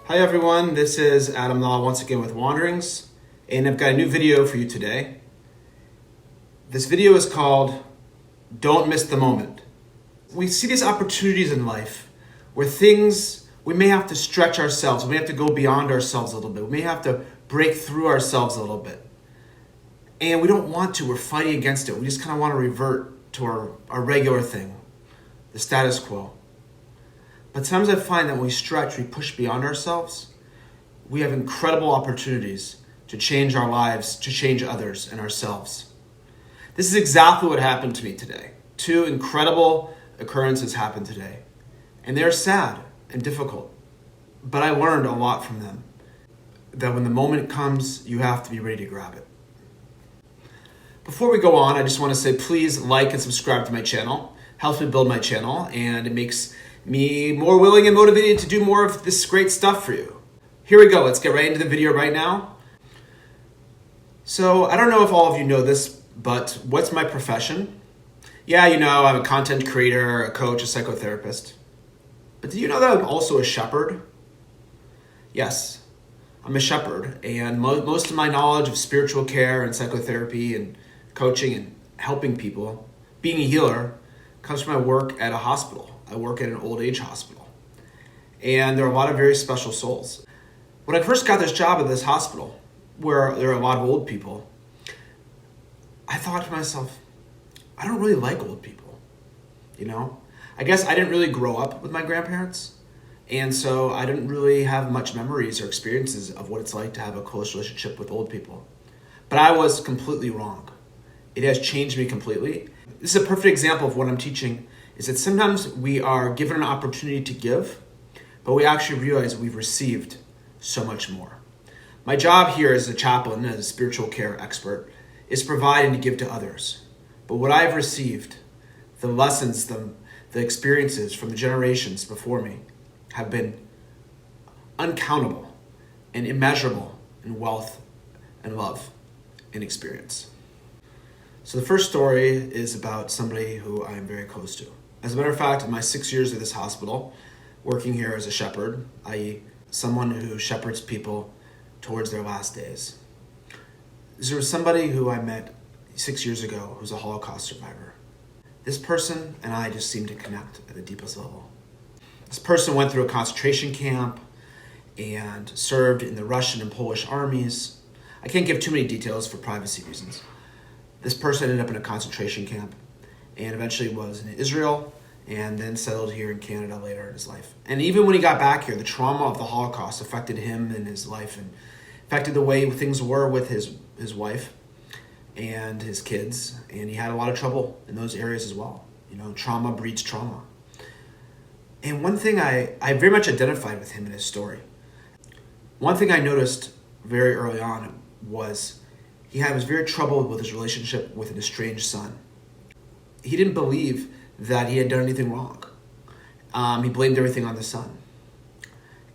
Hi everyone, this is Adam Law once again with Wanderings, and I've got a new video for you today. This video is called Don't Miss the Moment. We see these opportunities in life where we may have to stretch ourselves, we may have to go beyond ourselves a little bit, we may have to break through ourselves a little bit. And we don't want to, we're fighting against it, we just kind of want to revert to our regular thing, the status quo. But sometimes I find that when we stretch, we push beyond ourselves, we have incredible opportunities to change our lives, to change others and ourselves. This is exactly what happened to me today. Two incredible occurrences happened today. And they're sad and difficult. But I learned a lot from them. That when the moment comes, you have to be ready to grab it. Before we go on, I just want to say please like and subscribe to my channel. Helps me build my channel, and it makes me more willing and motivated to do more of this great stuff for you. Here we go. Let's get right into the video right now. So I don't know if all of you know this, but what's my profession? Yeah, I'm a content creator, a coach, a psychotherapist. But do you know that I'm also a shepherd? Yes, I'm a shepherd, and most of my knowledge of spiritual care and psychotherapy and coaching and helping people, being a healer, comes from my work at a hospital. I work at an old age hospital. And there are a lot of very special souls. When I first got this job at this hospital, where there are a lot of old people, I thought to myself, I don't really like old people. I guess I didn't really grow up with my grandparents. And so I didn't really have much memories or experiences of what it's like to have a close relationship with old people. But I was completely wrong. It has changed me completely. This is a perfect example of what I'm teaching, is that sometimes we are given an opportunity to give, but we actually realize we've received so much more. My job here as a chaplain, as a spiritual care expert, is to provide and to give to others. But what I've received, the lessons, the experiences from the generations before me have been uncountable and immeasurable in wealth and love and experience. So the first story is about somebody who I am very close to. As a matter of fact, in my 6 years at this hospital, working here as a shepherd, i.e. someone who shepherds people towards their last days, there was somebody who I met 6 years ago who's a Holocaust survivor. This person and I just seemed to connect at the deepest level. This person went through a concentration camp and served in the Russian and Polish armies. I can't give too many details for privacy reasons. This person ended up in a concentration camp and eventually was in Israel and then settled here in Canada later in his life. And even when he got back here, the trauma of the Holocaust affected him and his life and affected the way things were with his wife and his kids. And he had a lot of trouble in those areas as well. Trauma breeds trauma. And one thing I very much identified with him in his story. One thing I noticed very early on was he was very troubled with his relationship with an estranged son. He didn't believe that he had done anything wrong. He blamed everything on the son.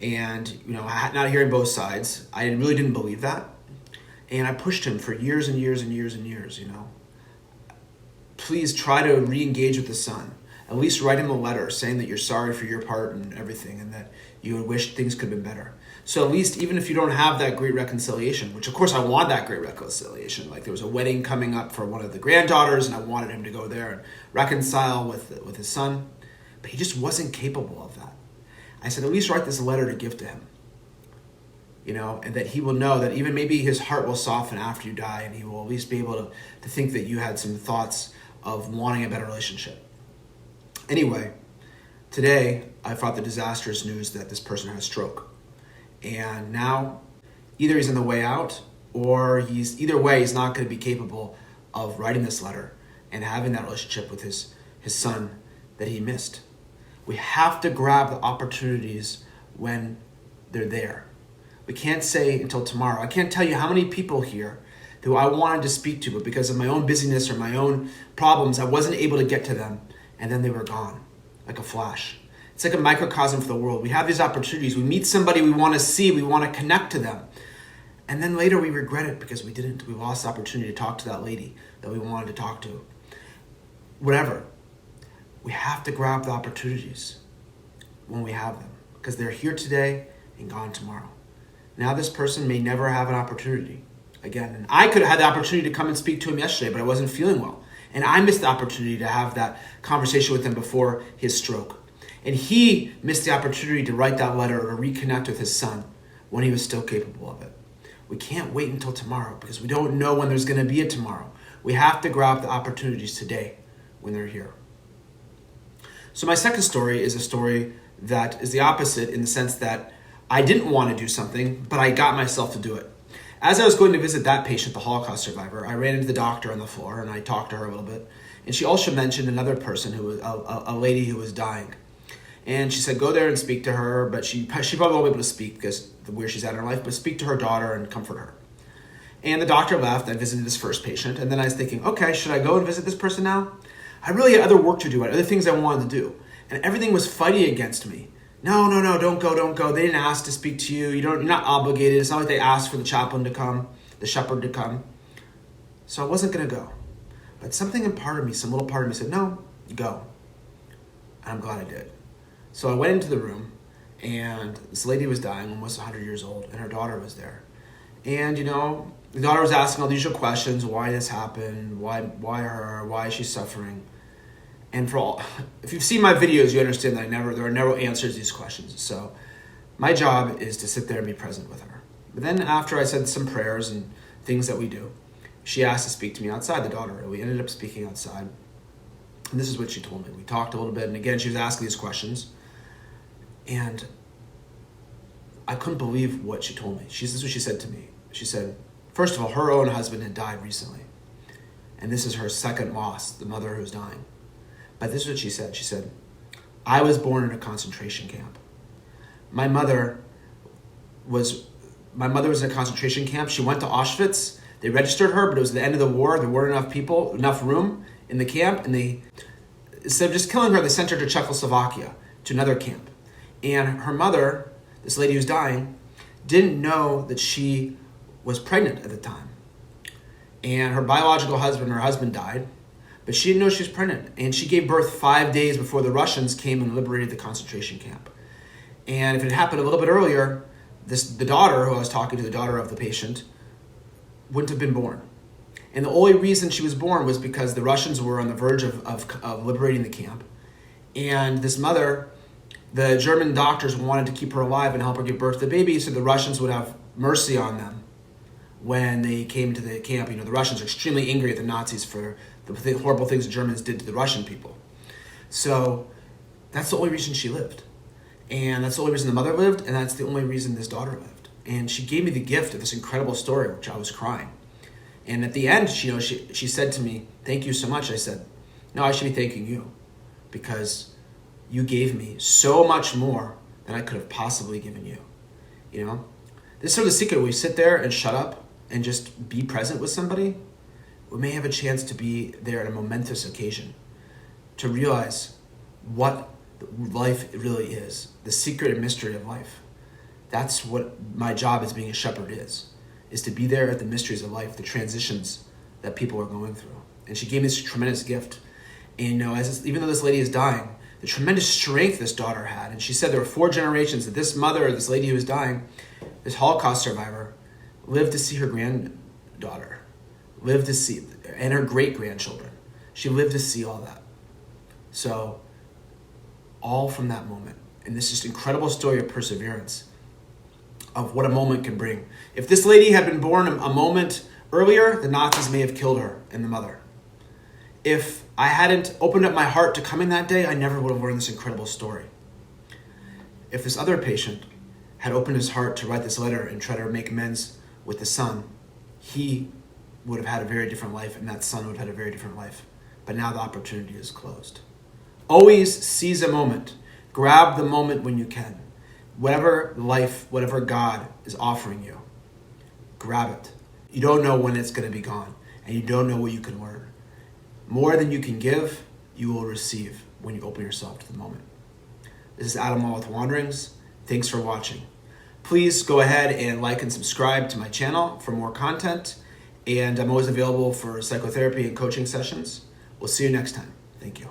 And, not hearing both sides, I really didn't believe that. And I pushed him for years and years and years and years, Please try to re-engage with the son. At least write him a letter saying that you're sorry for your part and everything and that you would wish things could have been better. So at least even if you don't have that great reconciliation, which of course I want that great reconciliation, like there was a wedding coming up for one of the granddaughters and I wanted him to go there and reconcile with his son, but he just wasn't capable of that. I said, at least write this letter to give to him, and that he will know that even maybe his heart will soften after you die and he will at least be able to think that you had some thoughts of wanting a better relationship. Anyway, today I brought the disastrous news that this person had a stroke. And now either he's on the way out or either way he's not going to be capable of writing this letter and having that relationship with his son that he missed. We have to grab the opportunities when they're there. We can't say until tomorrow. I can't tell you how many people here who I wanted to speak to, but because of my own busyness or my own problems, I wasn't able to get to them, and then they were gone, like a flash. It's like a microcosm for the world. We have these opportunities. We meet somebody we want to see. We want to connect to them. And then later we regret it because we didn't. We lost the opportunity to talk to that lady that we wanted to talk to. Whatever. We have to grab the opportunities when we have them because they're here today and gone tomorrow. Now this person may never have an opportunity again. And I could have had the opportunity to come and speak to him yesterday, but I wasn't feeling well. And I missed the opportunity to have that conversation with him before his stroke. And he missed the opportunity to write that letter or to reconnect with his son when he was still capable of it. We can't wait until tomorrow because we don't know when there's going to be a tomorrow. We have to grab the opportunities today when they're here. So my second story is a story that is the opposite in the sense that I didn't want to do something, but I got myself to do it. As I was going to visit that patient, the Holocaust survivor, I ran into the doctor on the floor and I talked to her a little bit. And she also mentioned another person who was a lady who was dying. And she said, go there and speak to her, but she probably won't be able to speak because of where she's at in her life, but speak to her daughter and comfort her. And the doctor left. I visited this first patient. And then I was thinking, okay, should I go and visit this person now? I really had other work to do, other things I wanted to do. And everything was fighting against me. No, don't go. They didn't ask to speak to you. You're not obligated. It's not like they asked for the chaplain to come, the shepherd to come. So I wasn't going to go. But something in part of me, some little part of me said, no, go. And I'm glad I did. So I went into the room, and this lady was dying, almost 100 years old, and her daughter was there. And, the daughter was asking all these usual questions, why this happened, why her, why is she suffering? And if you've seen my videos, you understand that there are no answers to these questions. So my job is to sit there and be present with her. But then after I said some prayers and things that we do, she asked to speak to me outside, the daughter. We ended up speaking outside. And this is what she told me. We talked a little bit, and again, she was asking these questions. And I couldn't believe what she told me. This is what she said to me. She said, first of all, her own husband had died recently. And this is her second loss, the mother who's dying. But this is what she said. She said, I was born in a concentration camp. My mother was in a concentration camp. She went to Auschwitz. They registered her, but it was the end of the war. There weren't enough room in the camp. And instead of just killing her, they sent her to Czechoslovakia, to another camp. And her mother, this lady who's dying, didn't know that she was pregnant at the time. And her biological husband, her husband died, but she didn't know she was pregnant. And she gave birth 5 days before the Russians came and liberated the concentration camp. And if it happened a little bit earlier, the daughter who I was talking to, the daughter of the patient, wouldn't have been born. And the only reason she was born was because the Russians were on the verge of liberating the camp. And this mother, the German doctors wanted to keep her alive and help her give birth to the baby so the Russians would have mercy on them when they came to the camp. The Russians are extremely angry at the Nazis for the horrible things the Germans did to the Russian people. So that's the only reason she lived. And that's the only reason the mother lived, and that's the only reason this daughter lived. And she gave me the gift of this incredible story, which I was crying. And at the end, she said to me, thank you so much. I said, no, I should be thanking you because you gave me so much more than I could have possibly given you. This is sort of the secret. We sit there and shut up and just be present with somebody. We may have a chance to be there at a momentous occasion, to realize what life really is, the secret and mystery of life. That's what my job as being a shepherd is to be there at the mysteries of life, the transitions that people are going through. And she gave me this tremendous gift. And even though this lady is dying, the tremendous strength this daughter had. And she said there were 4 generations that this mother, this lady who was dying, this Holocaust survivor, lived to see her granddaughter, and her great-grandchildren. She lived to see all that. So, all from that moment. And this just incredible story of perseverance, of what a moment can bring. If this lady had been born a moment earlier, the Nazis may have killed her and the mother. If I hadn't opened up my heart to come in that day, I never would have learned this incredible story. If this other patient had opened his heart to write this letter and try to make amends with the son, he would have had a very different life, and that son would have had a very different life. But now the opportunity is closed. Always seize a moment. Grab the moment when you can. Whatever life, whatever God is offering you, grab it. You don't know when it's going to be gone, and you don't know what you can learn. More than you can give, you will receive when you open yourself to the moment. This is Adam Law with Wanderings. Thanks for watching. Please go ahead and like and subscribe to my channel for more content. And I'm always available for psychotherapy and coaching sessions. We'll see you next time. Thank you.